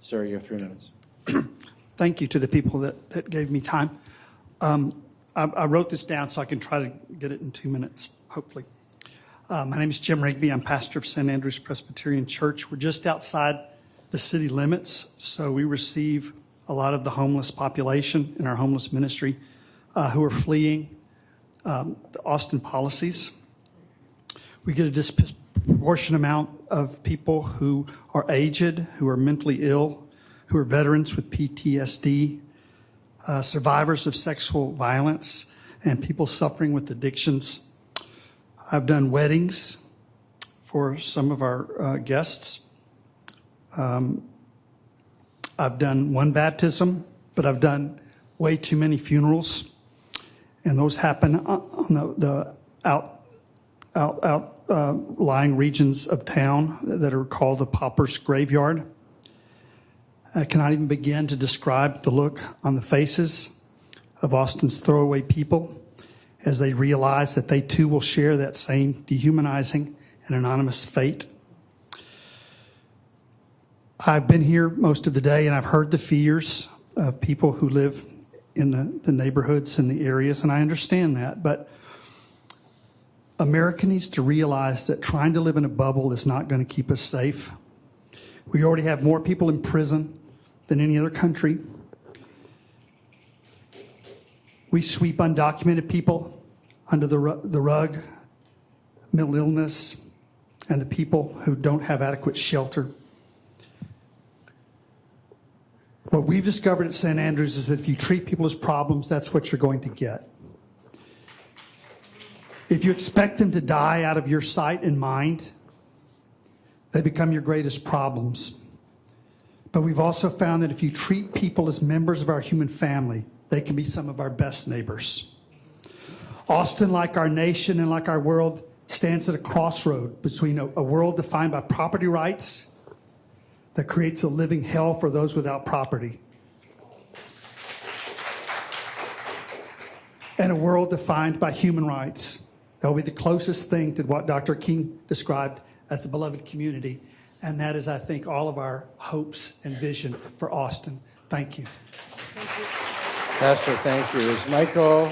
Sir, you have 3 minutes. Thank you to the people that gave me time. I wrote this down so I can try to get it in 2 minutes, hopefully. My name is Jim Rigby. I'm pastor of St. Andrew's Presbyterian Church. We're just outside the city limits, so we receive a lot of the homeless population in our homeless ministry who are fleeing the Austin policies. We get a disproportionate amount of people who are aged, who are mentally ill, who are veterans with PTSD, survivors of sexual violence, and people suffering with addictions. I've done weddings for some of our guests. I've done one baptism, but I've done way too many funerals, and those happen on the outlying regions of town that are called the pauper's graveyard. I cannot even begin to describe the look on the faces of Austin's throwaway people as they realize that they too will share that same dehumanizing and anonymous fate. I've been here most of the day, and I've heard the fears of people who live in the neighborhoods and the areas, and I understand that. But America needs to realize that trying to live in a bubble is not going to keep us safe. We already have more people in prison than any other country. We sweep undocumented people under the rug, mental illness, and the people who don't have adequate shelter. What we've discovered at St. Andrews is that if you treat people as problems, that's what you're going to get. If you expect them to die out of your sight and mind, they become your greatest problems. But we've also found that if you treat people as members of our human family, they can be some of our best neighbors. Austin, like our nation and like our world, stands at a crossroad between a world defined by property rights that creates a living hell for those without property, and a world defined by human rights. That will be the closest thing to what Dr. King described as the beloved community. And that is, I think, all of our hopes and vision for Austin. Thank you. Pastor, thank you. Is Michael...